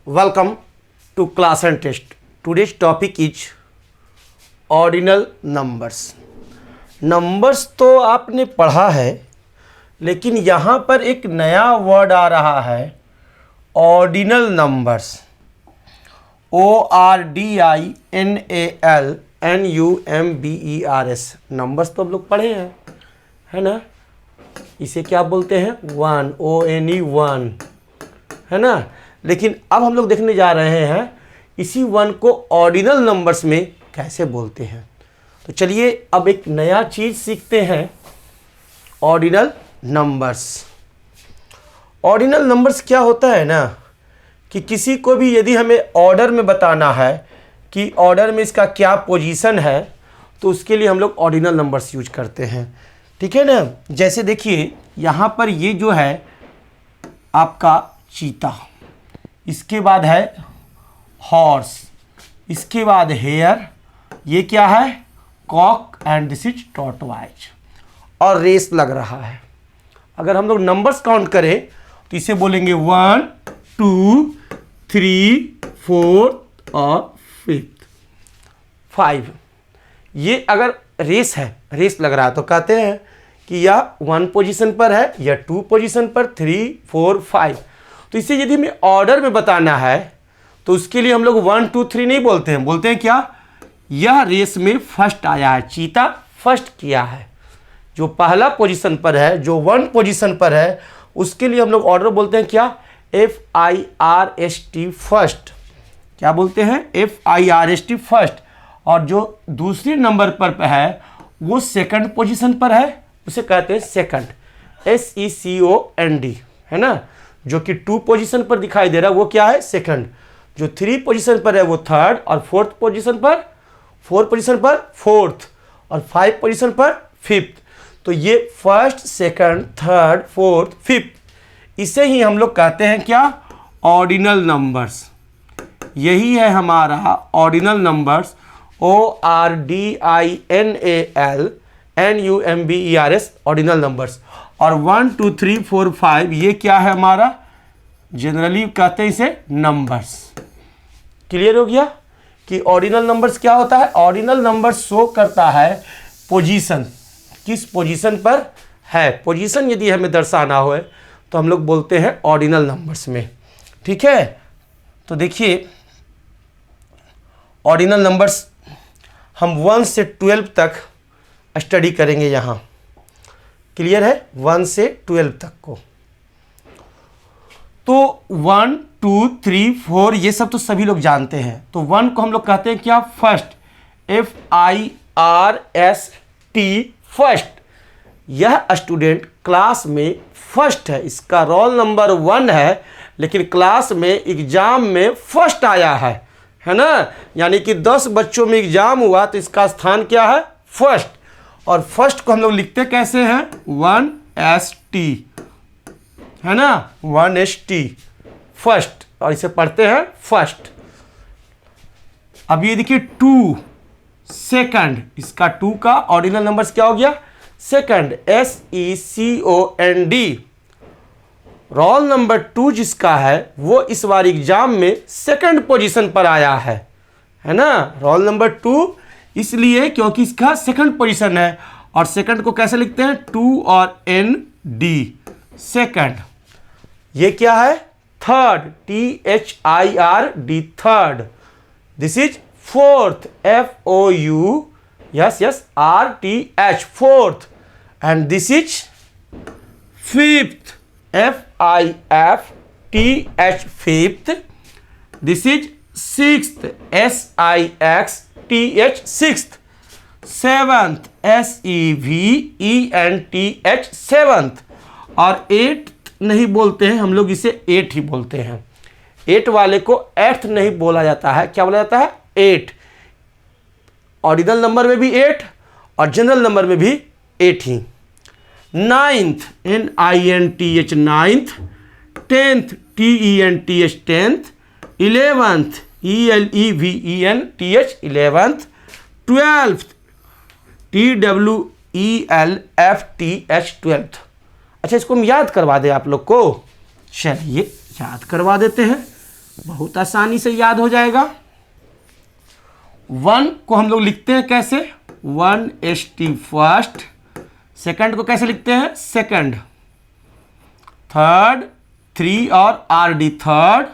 Welcome to class and test. Today's topic is ordinal numbers. Numbers तो आपने पढ़ा है, लेकिन यहाँ पर एक नया वर्ड आ रहा है ऑर्डिनल नंबर्स. ORDINALNUMBERS. नंबर्स तो हम लोग पढ़े हैं, है ना. इसे क्या बोलते हैं? वन. ONE वन, है ना. लेकिन अब हम लोग देखने जा रहे हैं इसी वन को ऑर्डिनल नंबर्स में कैसे बोलते हैं. तो चलिए अब एक नया चीज़ सीखते हैं, ऑर्डिनल नंबर्स. ऑर्डिनल नंबर्स क्या होता है ना, कि किसी को भी यदि हमें ऑर्डर में बताना है कि ऑर्डर में इसका क्या पोजीशन है, तो उसके लिए हम लोग ऑर्डिनल नंबर्स यूज करते हैं. ठीक है ना. जैसे देखिए यहाँ पर ये जो है आपका चीता, इसके बाद है हॉर्स, इसके बाद हेयर, ये क्या है? Cock, and this is tortoise. और रेस लग रहा है. अगर हम लोग नंबर्स काउंट करें तो इसे बोलेंगे 1 2 3 4 और 5. ये अगर रेस है, रेस लग रहा है, तो कहते हैं कि या 1 पोजीशन पर है या 2 पोजीशन पर, 3 4 5. तो इसे यदि हमें ऑर्डर में बताना है तो उसके लिए हम लोग 1 2 3 नहीं बोलते हैं. बोलते हैं क्या? यह रेस में फर्स्ट आया है, चीता फर्स्ट किया है. जो पहला पोजीशन पर है, जो 1 पोजीशन पर है, उसके लिए हम लोग ऑर्डर बोलते हैं क्या? FIRST first. क्या बोलते हैं? FIRST first. और जो दूसरे नंबर पर है वो सेकंड पोजीशन पर है, उसे कहते हैं सेकंड. SECOND, है ना. जो कि 2 पोजीशन पर दिखाई दे रहा है वो क्या है? सेकंड. जो 3 पोजीशन पर है वो थर्ड, और 4 पोजीशन पर, 4 पोजीशन पर फोर्थ, और 5 पोजीशन पर फिफ्थ. तो ये first, second, third, fourth, fifth, इसे ही हम लोग कहते हैं क्या? Ordinal numbers. यही है हमारा ordinal numbers. ORDINALNUMBERS ordinal numbers. और 1 2 3 4 5 ये क्या है हमारा? जनरली कहते हैं इसे नंबर्स. क्लियर हो गया कि ऑर्डिनल नंबर्स क्या होता है? ऑर्डिनल नंबर्स शो करता है पोजीशन, किस पोजीशन पर है. पोजीशन यदि हमें दर्शाना हो तो हम लोग बोलते हैं ऑर्डिनल नंबर्स में. ठीक है. तो देखिए ऑर्डिनल नंबर्स हम 1 से 12 तक स्टडी करेंगे यहाँ. क्लियर है? 1 से 12 तक को. तो 1 2 3 4 ये सब तो सभी लोग जानते हैं. तो 1 को हम लोग कहते हैं क्या? फर्स्ट. FIRST first. यह स्टूडेंट क्लास में फर्स्ट है, इसका रोल नंबर 1 है, लेकिन क्लास में एग्जाम में फर्स्ट आया है ना. यानी कि 10 बच्चों में एग्जाम हुआ तो इसका स्थान क्या है? फर्स्ट. और फर्स्ट को हम लोग लिखते कैसे हैं? 1ST, है ना. 1ST फर्स्ट, और इसे पढ़ते हैं फर्स्ट. अब ये देखिए 2 सेकंड, इसका 2 का ऑर्डिनल नंबर्स क्या हो गया? सेकंड. SECOND. रोल नंबर 2 जिसका है वो इस बार एग्जाम में सेकंड पोजीशन पर आया है ना. रोल नंबर 2 इसलिए क्योंकि इसका सेकंड पोजीशन है. और सेकंड को कैसे लिखते हैं? 2 और ND सेकंड. ये क्या है? Third. THIRD third. This is fourth. FOURTH fourth. And this is fifth. FIFTH fifth. This is sixth. SIXTH sixth. Seventh. SEVENTH seventh. और 8 नहीं बोलते हैं हम लोग, इसे 8 ही बोलते हैं. 8 वाले को 8th नहीं बोला जाता है. क्या बोला जाता है? 8. ऑर्डिनल नंबर में भी 8 और जनरल नंबर में भी 8 ही. Ninth. NINTH ninth. 10th. TENTH tenth. 11th. ELEVENTH 11th. 12th. TWELFTH 12th. अच्छा, इसको हम याद करवा दें आप लोग को. चलिए याद करवा देते हैं. बहुत आसानी से याद हो जाएगा। 1 को हम लोग लिखते हैं कैसे, 1 ST फर्स्ट, सेकंड को कैसे लिखते हैं, सेकंड, थर्ड 3 और RD थर्ड,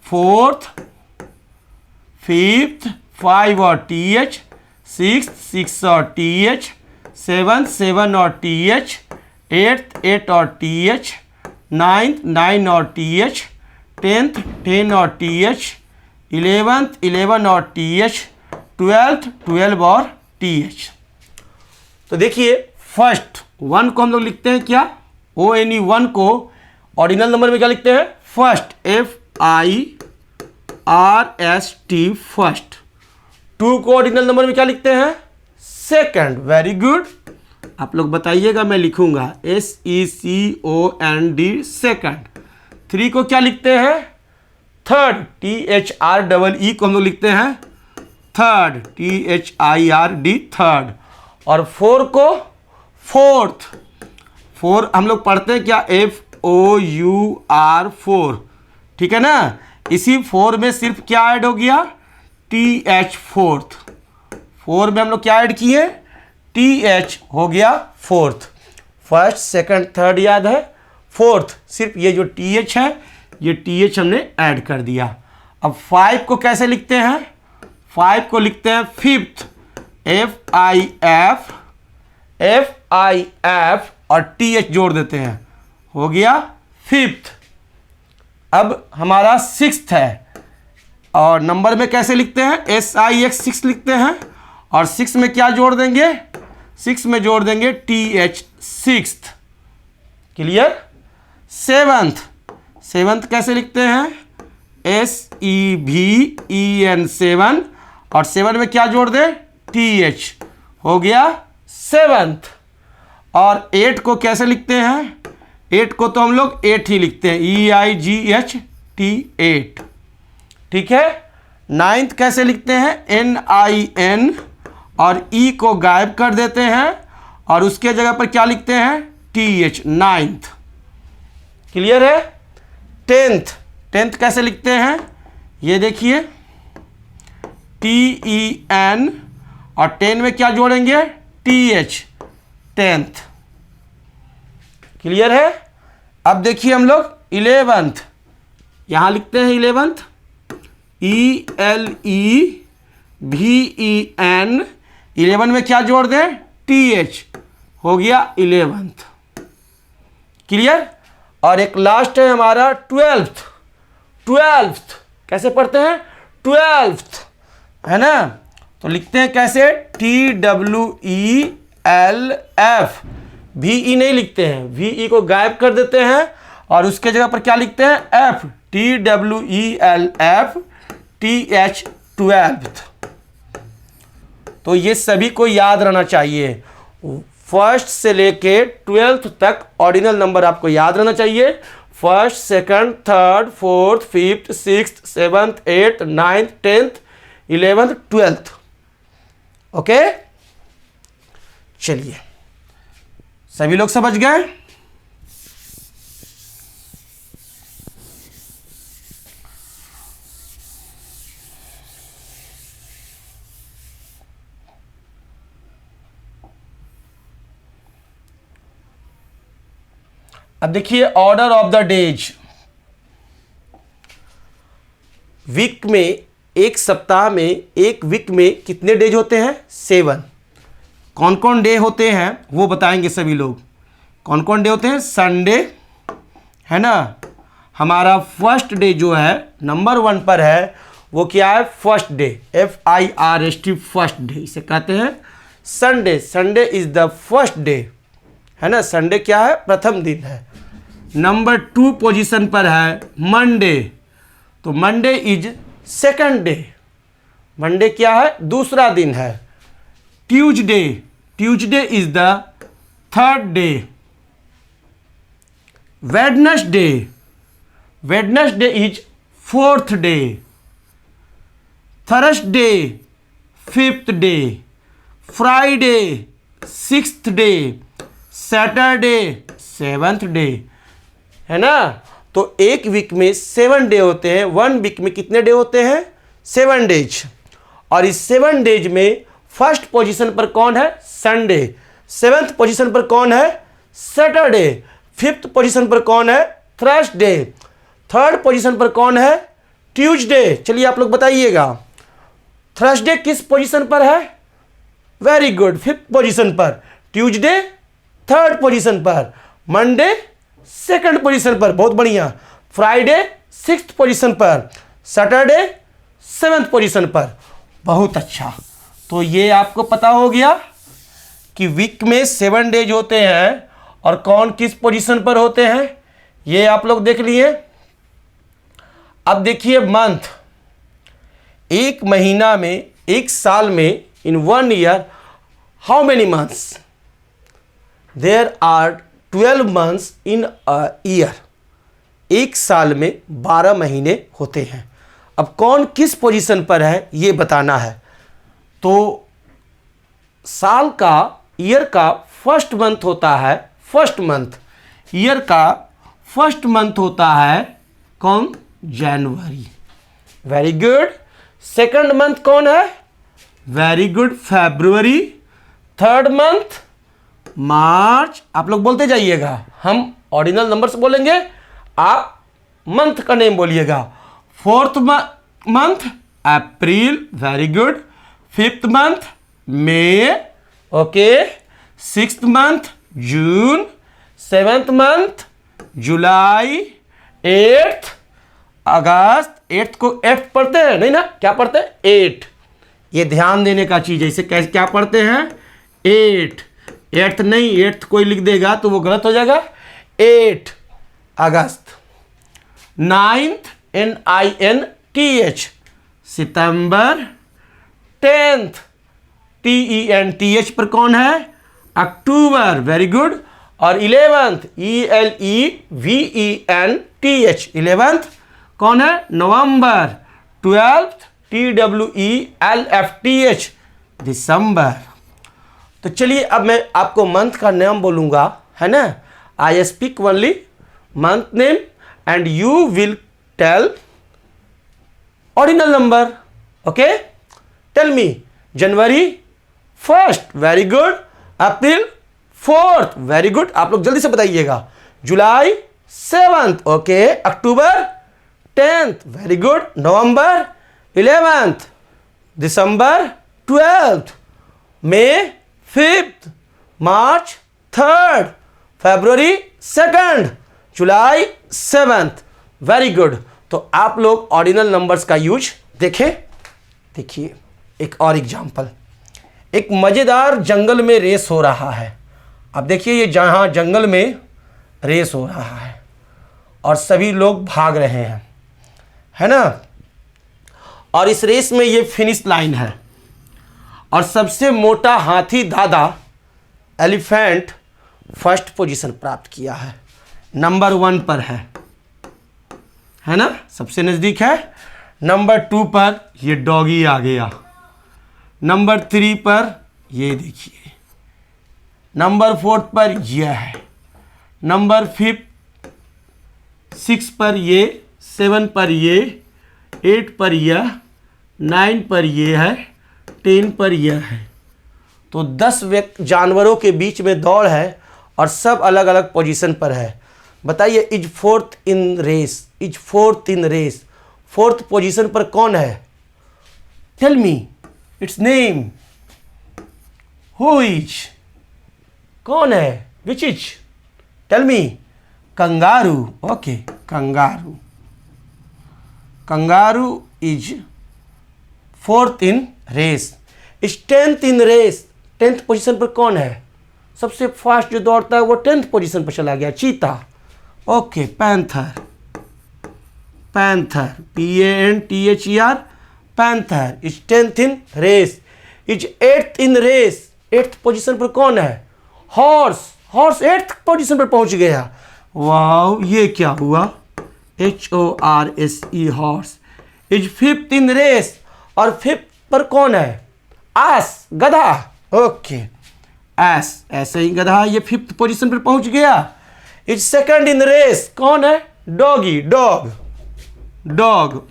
फोर्थ, फिफ्थ 5 और TH, सिक्स्थ 6 और TH, सेवन्थ 7 और TH, एट्थ 8 और TH, नाइन्थ 9 और TH, 10th 10 और TH, 11th 11 और TH, 12th 12 और TH। तो देखिए फर्स्ट 1 को हम लोग लिखते हैं क्या, ONE 1 को ऑर्डिनल नंबर में क्या लिखते हैं, फर्स्ट, FIRST फर्स्ट। 2 को ऑर्डिनल नंबर में क्या लिखते हैं, सेकंड। वेरी गुड, आप लोग बताइएगा, मैं लिखूंगा SECOND सेकंड। 3 को क्या लिखते हैं, थर्ड, THREE को हम लोग लिखते हैं थर्ड, THIRD थर्ड। और 4 को फोर्थ, 4 हम लोग पढ़ते हैं क्या, FOUR 4, ठीक है ना। इसी 4 में सिर्फ क्या ऐड हो गया, TH फोर्थ। 4 में हम लोग क्या ऐड किए, TH हो गया फोर्थ। फर्स्ट सेकंड थर्ड याद है, फोर्थ सिर्फ ये जो TH है, ये TH हमने ऐड कर दिया। अब 5 को कैसे लिखते हैं, 5 को लिखते हैं फिफ्थ, FIF और TH जोड़ देते हैं, हो गया फिफ्थ। अब हमारा सिक्स्थ है, और नंबर में कैसे लिखते हैं, SIX 6 लिखते हैं, और 6 में क्या जोड़ देंगे, 6 में जोड़ देंगे TH सिक्स्थ। क्लियर। सेवंथ कैसे लिखते हैं, SEVEN 7, और 7 में क्या जोड़ दें, TH, हो गया सेवंथ। और 8 को कैसे लिखते हैं, 8 को तो हम लोग 8 ही लिखते हैं, EIGHT 8, ठीक है। 9th कैसे लिखते हैं, NIN, और E को गायब कर देते हैं, और उसके जगह पर क्या लिखते हैं, TH, 9th। क्लियर है। 10th कैसे लिखते हैं, ये देखिए TEN, और 10 में क्या जोड़ेंगे, TH, 10th। क्लियर है। अब देखिए हम लोग 11th, यहां लिखते हैं 11th, ELEVEN, 11 में क्या जोड़ दें, TH, हो गया 11th। क्लियर। और एक लास्ट है हमारा 12th कैसे पढ़ते हैं, 12th, है ना। तो लिखते हैं कैसे, TWELF, VE नहीं लिखते हैं, VE को गायब कर देते हैं, और उसके जगह पर क्या लिखते हैं, F, TWELF, TH, 12th। तो ये सभी को याद रहना चाहिए, फर्स्ट से लेके 12th तक ऑर्डिनल नंबर आपको याद रहना चाहिए। First, second, third, fourth, fifth, sixth, seventh, 8th, 9th, 10th, 11th, 12th। Okay, चलिए सभी लोग समझ गए। अब देखिए order of the days. Week में, एक सप्ताह में, एक वीक में कितने डेज होते हैं, 7। कौन कौन डे होते हैं वो बताएंगे सभी लोग। कौन कौन डे होते हैं, संडे, है ना। हमारा फर्स्ट डे जो है नंबर 1 पर है, वो क्या है, first day, FIRST first day, इसे कहते हैं Sunday. Sunday is the first day, है ना। संडे क्या है, प्रथम दिन है। नंबर 2 पोजीशन पर है मंडे, तो Monday is second day. Monday क्या है, दूसरा दिन है। Tuesday, Tuesday is the third day. Wednesday, Wednesday is fourth day. Thursday, fifth day. Friday, sixth day. Saturday, seventh day, है ना। तो एक वीक में 7 डे होते हैं। 1 वीक में कितने डे होते हैं? 7 डेज। और इस 7 डेज में फर्स्ट पोजीशन पर कौन है? संडे। 7th पोजीशन पर कौन है? सैटरडे। 5th पोजीशन पर कौन है? थर्सडे। 3rd पोजीशन पर कौन है? ट्यूसडे। चलिए आप लोग बताइएगा, थर्सडे किस पोजीशन पर है? वेरी गुड, 5th पोजीशन पर। ट्यूसडे 3rd पोजीशन पर। मंडे 2nd पोजीशन पर, बहुत बढ़िया। फ्राइडे 6th पोजीशन पर। सैटरडे 7th पोजीशन पर। बहुत अच्छा। तो ये आपको पता हो गया कि वीक में 7 डेज होते हैं और कौन किस पोजीशन पर होते हैं, ये आप लोग देख लिए। अब देखिए मंथ, एक महीना में, एक साल में, in 1 year how many months? There are 12 months in a year. एक साल में 12 महीने होते हैं। अब कौन किस पोजीशन पर है ये बताना है। तो साल का, ईयर का फर्स्ट मंथ होता है, फर्स्ट मंथ, ईयर का फर्स्ट मंथ होता है कौन? जनवरी। Very good. सेकंड मंथ कौन है? वेरी गुड, फरवरी। Third month March. आप लोग बोलते जाइएगा, हम ऑर्डिनल नंबर से बोलेंगे, आप मंथ का नेम बोलिएगा। Fourth month April. Very good. 5th month मई। Okay. 6th month June. 7th month July. 8th अगस्त। 8th को 8th पढ़ते हैं नहीं ना? क्या पढ़ते हैं? 8। ये ध्यान देने का चीज है। इसे कैसे क्या पढ़ते हैं? 8। 8th नहीं, 8th कोई लिख देगा तो वो गलत हो जाएगा। 8 अगस्त। 9th NINTH सितंबर। 10th TENTH पर कौन है? अक्टूबर। Very good. और 11th ELEVENTH 11th कौन है? नवंबर। 12th TWELFTH दिसंबर। तो चलिए अब मैं आपको मंथ का नाम बोलूंगा, है ना? I speak only month name and you will tell ordinal number. Okay, tell me. January 1st। Very good. April 4th। Very good, आप लोग जल्दी से बताइएगा। July 7th। Okay. October 10th। Very good. November 11th। December 12th। May 5th। March 3rd। February 2nd। July 7th। Very good. तो आप लोग ordinal numbers का use देखें। देखिए एक और एग्जांपल। एक मजेदार जंगल में रेस हो रहा है। अब देखिए ये जहां जंगल में रेस हो रहा है और सभी लोग भाग रहे हैं, है ना? और इस रेस में ये फिनिश लाइन है और सबसे मोटा हाथी दादा एलिफेंट फर्स्ट पोजीशन प्राप्त किया है, नंबर 1 पर है ना? सबसे नजदीक है। नंबर 2 पर ये डॉगी आ गया। नंबर 3 पर ये देखिए। नंबर 4 पर यह है। नंबर 5, 6 पर ये, 7 पर ये, 8 पर यह, 9 पर यह है, 10 पर यह है। तो 10 जानवरों के बीच में दौड़ है और सब अलग अलग पोजीशन पर है। बताइए is fourth in race, is fourth in race, fourth position पर कौन है? Tell me its name. Who is? कौन है? Which is? Tell me. Kangaroo. Okay, kangaroo. Kangaroo is fourth in race. Is 10th in race. 10th position पर कौन है? सबसे fast जो दौड़ता है वो 10th पोजीशन पर चला गया, चीता। Okay, panther. Panther, PANTHER, panther is 10th in race. Is 8th in race. 8th position पर कौन है? हॉर्स। हॉर्स 8th पोजीशन पर पहुंच गया। वाओ, ये क्या हुआ? HORSE, horse is 5th in race. और 5th पर कौन है? एस, गधा। ओके, एस, ऐसे ही गधा ये 5th पोजीशन पर पहुंच गया। Is 2nd in race. कौन है? Doggy, dog, dog.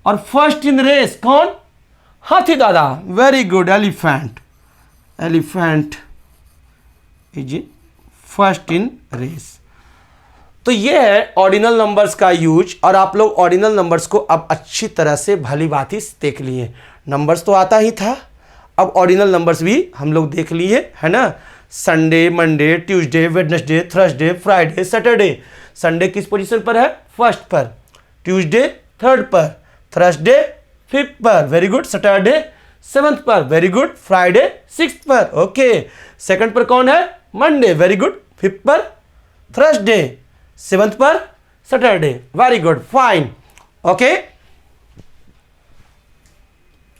और फर्स्ट इन रेस कौन? हाथी दादा, very good. Elephant, elephant is first in race. तो ये है ऑर्डिनल नंबर्स का यूज, और आप लोग ऑर्डिनल नंबर्स को अब अच्छी तरह से भली बात ही देख लिए। नंबर्स तो आता ही था, अब ऑर्डिनल नंबर्स भी हम लोग देख लिए, है ना। Sunday, Monday, Tuesday, Wednesday, Thursday, Friday, Saturday. Sunday किस पोजीशन पर है? फर्स्ट पर। ट्यूसडे थर्ड पर, थर्सडे फिफ्थ पर, वेरी गुड। सैटरडे सेवंथ पर, वेरी गुड। फ्राइडे सिक्स्थ पर, ओके। सेकंड पर कौन है? Monday, very good. फिफ्थ पर थर्सडे, सेवंथ पर Saturday, very good, fine, okay.